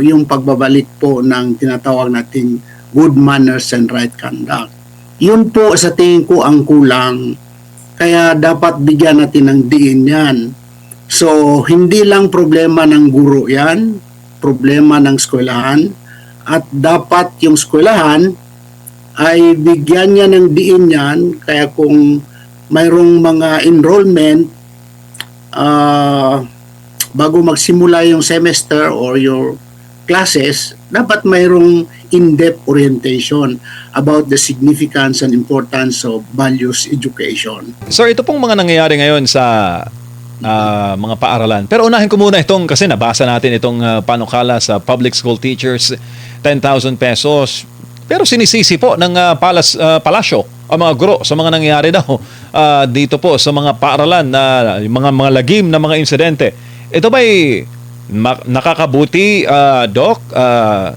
yung pagbabalik po ng tinatawag nating good manners and right conduct. Yun po sa tingin ko ang kulang, kaya dapat bigyan natin ng diin yan. So, hindi lang problema ng guro yan, problema ng eskwelahan, at dapat yung eskwelahan ay bigyan niya ng diin yan, kaya kung mayroong mga enrollment, bago magsimula yung semester or your classes, dapat mayroong in-depth orientation about the significance and importance of values education. Sir, ito pong mga nangyayari ngayon sa mga paaralan. Pero unahin ko muna itong, kasi nabasa natin itong panukala sa public school teachers, 10,000 pesos. Pero sinisisi po ng palasyo ang mga guro sa mga nangyayari daw dito po sa mga paaralan na mga lagim na mga insidente. Ito ba'y nakakabuti, Doc?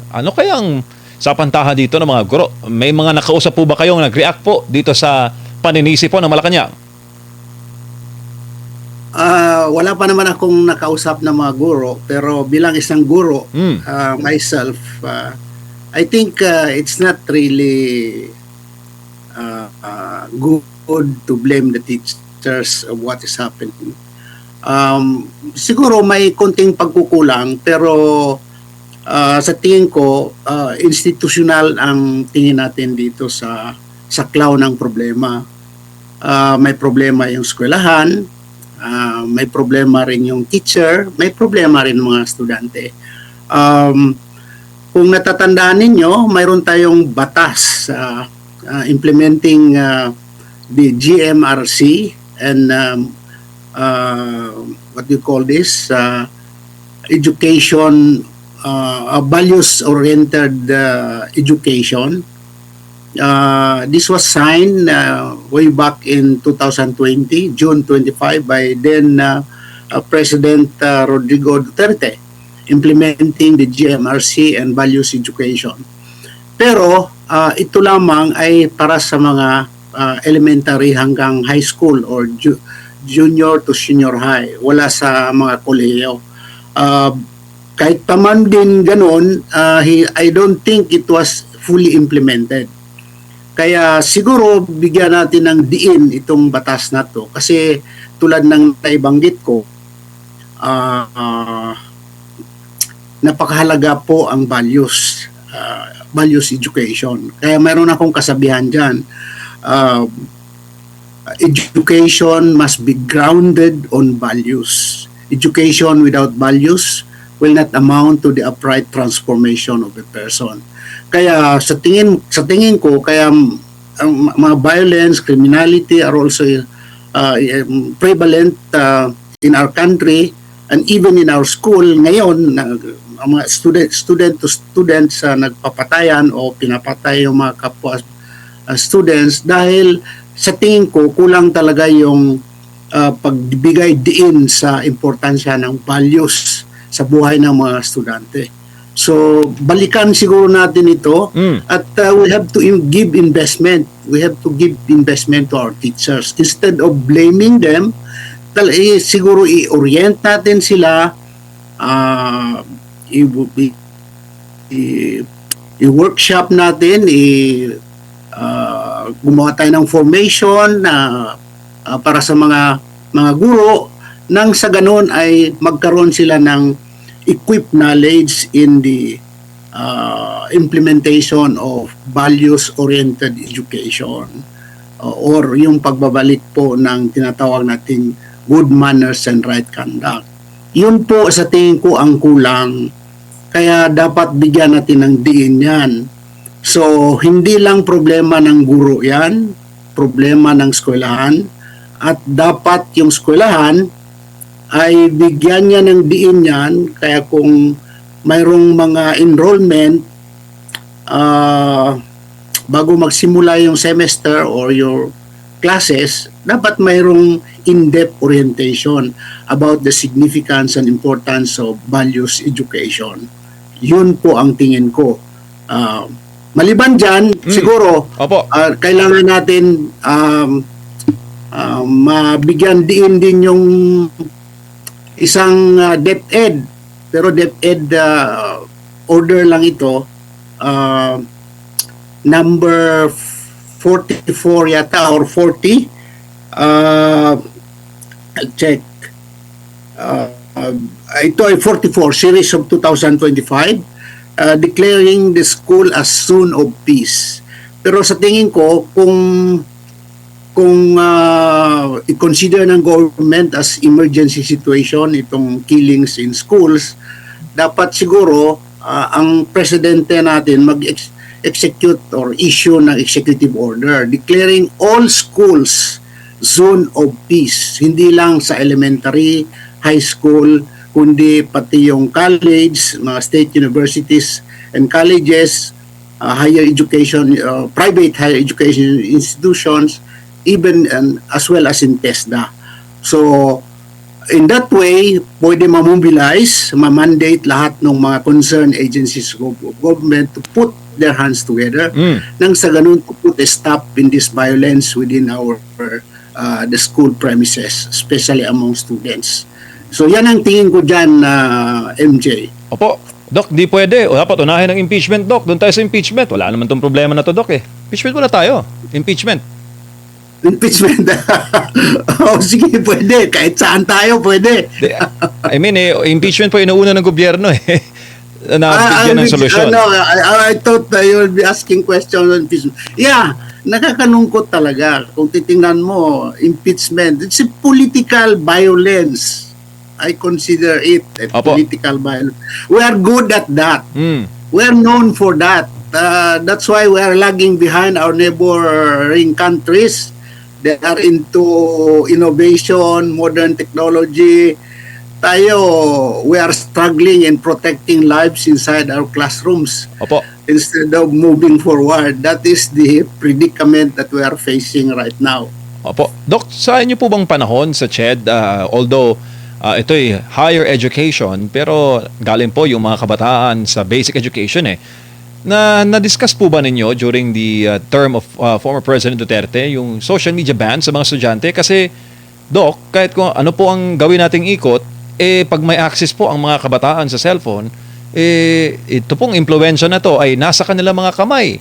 Ano kayang sa pantaha dito ng mga guro? May mga nakausap po ba kayong nag-react po dito sa paninisi po ng Malacanang? Wala pa naman akong nakausap na mga guro, pero bilang isang guro, myself, I think it's not really good to blame the teachers of what is happening. Siguro may konting pagkukulang, pero sa tingin ko, institutional ang tingin natin dito sa saklaw ng problema. May problema yung eskwelahan, may problema rin yung teacher, may problema rin mga estudyante. Kung natatandaan ninyo, mayroon tayong batas implementing the GMRC and what do you call this? Education, values-oriented education. This was signed way back in 2020, June 25, by then President Rodrigo Duterte, implementing the GMRC and values education. Pero ito lamang ay para sa mga elementary hanggang high school or junior to senior high. Wala sa mga kolehiyo. Kahit pa man din ganun, I don't think it was fully implemented. Kaya siguro bigyan natin ng diin itong batas na to. Kasi tulad ng naibanggit ko, napakahalaga po ang values education. Kaya mayroon akong kasabihan dyan, education must be grounded on values. Education without values will not amount to the upright transformation of a person. Kaya sa tingin ko, kaya mga violence, criminality are also prevalent in our country and even in our school ngayon. Ang mga student to students nagpapatayan o pinapatay yung mga kapwa students dahil sa tingin ko kulang talaga yung pagbigay diin sa importansya ng values sa buhay ng mga estudyante. So balikan siguro natin ito at we have to give investment. We have to give investment to our teachers instead of blaming them. Siguro i-orient natin sila, i-workshop natin, gumawa tayo ng formation para sa mga guro nang sa ganun ay magkaroon sila ng equipped knowledge in the implementation of values-oriented education or yung pagbabalik po ng tinatawag nating good manners and right conduct. Yun po sa tingin ko ang kulang, kaya dapat bigyan natin ng diin yan. So, hindi lang problema ng guro yan, problema ng eskwelahan, at dapat yung eskwelahan ay bigyan niya ng diin yan, kaya kung mayroong mga enrollment, bago magsimula yung semester or your classes, dapat mayroong in-depth orientation about the significance and importance of values education. Yun po ang tingin ko. Maliban dyan, siguro, kailangan natin mabigyan din yung isang DepEd. Pero DepEd, order lang ito, number 44 yata or 40. I'll check. Ito ay 44, series of 2025, declaring the school as zone of peace. Pero sa tingin ko, kung i-consider ng government as emergency situation itong killings in schools, dapat siguro ang presidente natin mag-execute or issue ng executive order declaring all schools zone of peace. Hindi lang sa elementary, high school, kundi pati yung college, mga state universities and colleges, higher education, private higher education institutions, even as well as in TESDA. So, in that way, pwede ma-mobilize, ma-mandate lahat ng mga concerned agencies of government to put their hands together nang sa ganun to put a stop in this violence within our the school premises, especially among students. So, yan ang tingin ko dyan, MJ. Opo. Doc, di pwede. O dapat unahin ng impeachment, Doc. Doon tayo sa impeachment. Wala naman tong problema na to, Doc eh. Impeachment muna tayo. Impeachment. Impeachment. Oh, sige, pwede. Kahit saan tayo, pwede. I mean, impeachment po inuuna ng gobyerno eh. Na bigyan ng solusyon. I thought you will be asking questions on impeachment. Yeah, nakakalungkot talaga. Kung titingnan mo, impeachment, it's a political violence. I consider it a political violence. We are good at that. We are known for that. That's why we are lagging behind our neighboring countries. They are into innovation, modern technology. Tayo, we are struggling in protecting lives inside our classrooms. Opo. Instead of moving forward. That is the predicament that we are facing right now. Opo. Doc, sa inyo po bang panahon sa CHED, although ito'y higher education, pero galing po yung mga kabataan sa basic education eh, na-discuss po ba ninyo during the term of former President Duterte yung social media ban sa mga estudyante? Kasi, Doc, kahit kung ano po ang gawin nating ikot, pag may access po ang mga kabataan sa cellphone, ito pong impluwensya na to ay nasa kanilang mga kamay.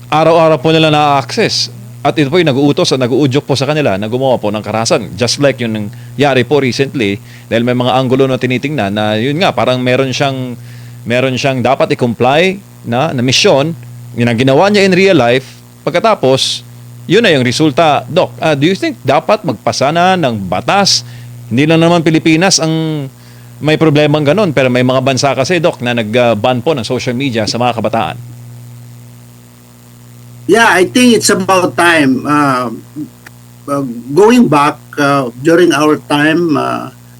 Araw-araw po nila na-access. At ito po yung nag-uutos at nag-uudyok po sa kanila na gumawa po ng karahasan. Just like yung nangyari po recently, dahil may mga anggulo na tinitingnan na yun nga, parang meron siyang dapat i-comply na misyon, yun ang ginawa niya in real life, pagkatapos, yun na yung resulta. Doc, do you think dapat magpasa na ng batas? Hindi lang naman Pilipinas ang may problemang ganun, pero may mga bansa kasi, Doc, na nag-ban po ng social media sa mga kabataan. Yeah, I think it's about time. Going back, during our time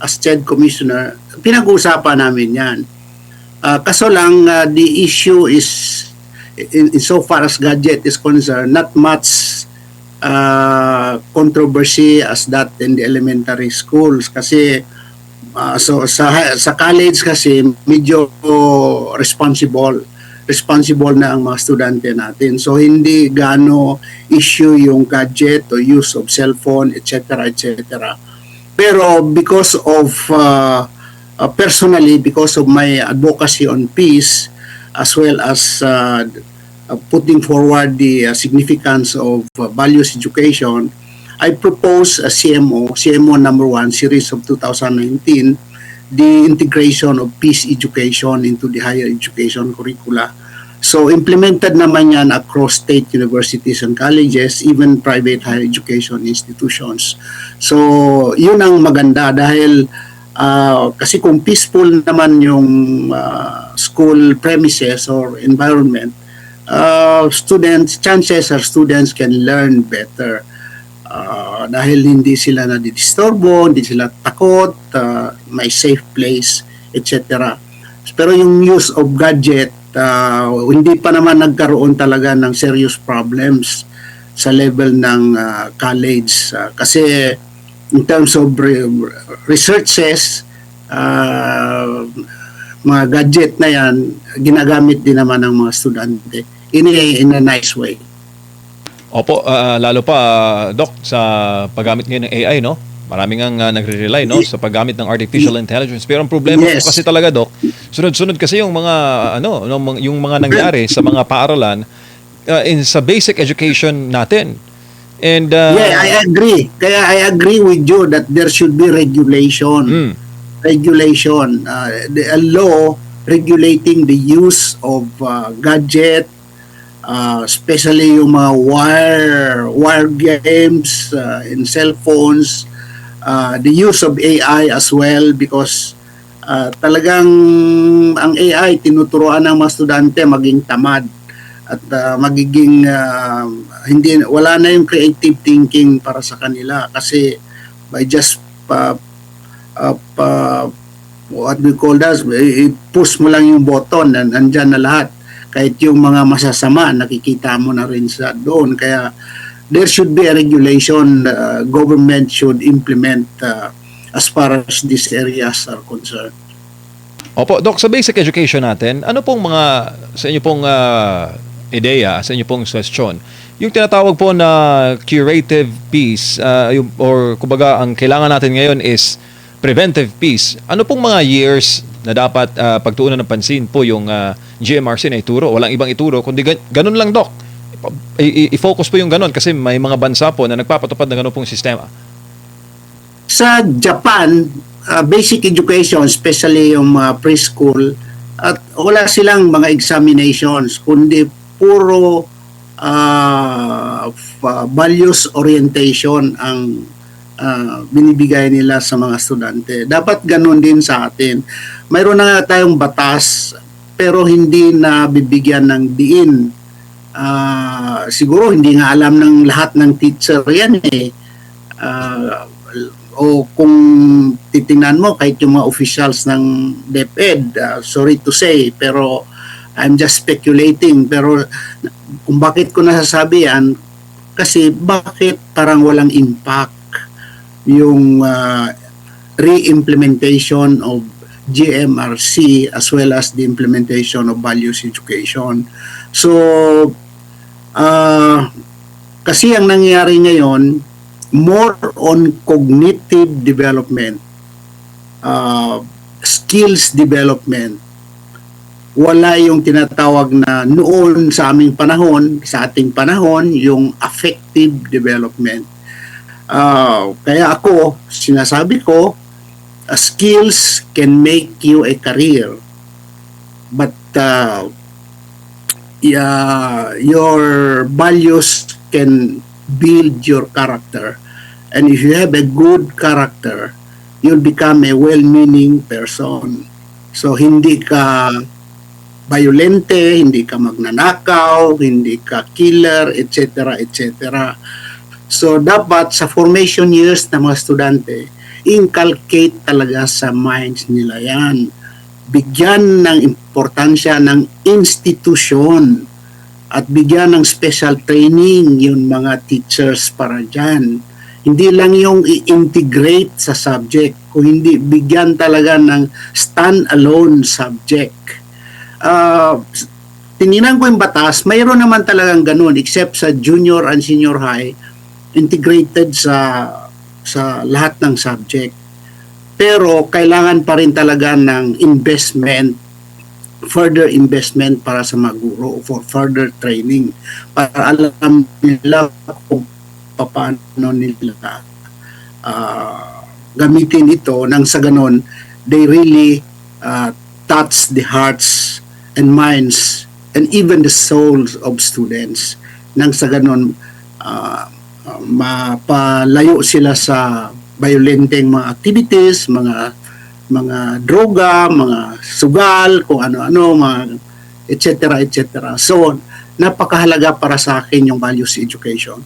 as CHED Commissioner, pinag-uusapan namin yan. Kaso lang, the issue is, in so far as gadget is concerned, not much controversy as that in the elementary schools. Kasi, so sa college kasi, medyo responsible na ang mga estudyante natin. So, hindi gaano issue yung gadget o use of cellphone, etc., etc. Pero because of, personally, because of my advocacy on peace, as well as putting forward the significance of values education, I propose a CMO number 1, series of 2019, the integration of peace education into the higher education curricula. So implemented naman yan across state universities and colleges, even private higher education institutions. So yun ang maganda dahil kasi kung peaceful naman yung school premises or environment, chances are students can learn better. Dahil hindi sila nadidisturbo, hindi sila takot, may safe place, etc. Pero yung use of gadget, hindi pa naman nagkaroon talaga ng serious problems sa level ng college. Kasi in terms of researches, mga gadget na yan, ginagamit din naman ng mga estudyante in a nice way. Opo, lalo pa, Doc, sa paggamit ngayon ng AI, no? Maraming ang nagre-rely, no? Sa paggamit ng artificial intelligence. Pero ang problema po kasi talaga, Doc, Sunod-sunod kasi yung mga yung mga nangyari sa mga paaralan sa basic education natin. And Yeah, I agree. Kaya I agree with you that there should be regulation. mm, Regulation. A law regulating the use of gadget, especially yung mga wire games in cell phones, the use of AI as well, because talagang ang AI tinuturuan ng mga estudyante maging tamad at magiging wala na yung creative thinking para sa kanila, kasi by just what we call that, i-push mo lang yung button and andyan na lahat, kahit yung mga masasama nakikita mo na rin sa doon. Kaya there should be a regulation government should implement as far as these areas are concerned. Opo, Doc, sa basic education natin, ano pong mga, sa inyo pong ideya, sa inyo pong suggestion, yung tinatawag po na curative peace, or kumbaga, ang kailangan natin ngayon is preventive peace. Ano pong mga years na dapat pagtuunan ng pansin po yung GMRC na ituro? Walang ibang ituro, kundi ganun lang, Doc. I-focus po yung ganun kasi may mga bansa po na nagpapatupad ng ganun pong sistema. Sa Japan, basic education, especially yung preschool, at wala silang mga examinations, kundi puro values orientation ang binibigay nila sa mga estudyante. Dapat ganun din sa atin. Mayroon na nga tayong batas, pero hindi na bibigyan ng diin. Siguro hindi nga alam ng lahat ng teacher yan eh. O kung titingnan mo, kahit yung mga officials ng DepEd, sorry to say, pero I'm just speculating. Pero kung bakit ko nasasabi yan, kasi bakit parang walang impact yung re-implementation of GMRC as well as the implementation of values education. So, kasi ang nangyayari ngayon, more on cognitive development, skills development. Wala yung tinatawag na noon sa aming panahon, sa ating panahon, yung affective development. Kaya ako, sinasabi ko, skills can make you a career, but your values can build your character. And if you have a good character, you'll become a well-meaning person. So, hindi ka violente, hindi ka magnanakaw, hindi ka killer, etc., etc. So, dapat sa formation years ng mga estudyante, inculcate talaga sa minds nila yan. Bigyan ng importansya ng institusyon at bigyan ng special training yung mga teachers para dyan. Hindi lang yung i-integrate sa subject, kung hindi bigyan talaga ng stand-alone subject. Tinignan ko yung batas, mayroon naman talagang ganun, except sa junior and senior high, integrated sa lahat ng subject. Pero kailangan pa rin talaga ng investment, further investment para sa mga guro for further training, para alam nila kung paano nila gamitin ito, nang sa ganon they really touch the hearts and minds and even the souls of students, nang sa ganon mapalayo sila sa violenteng mga activities, mga droga, mga sugal, kung ano-ano, mga etc. etc. So, napakahalaga para sa akin yung values education.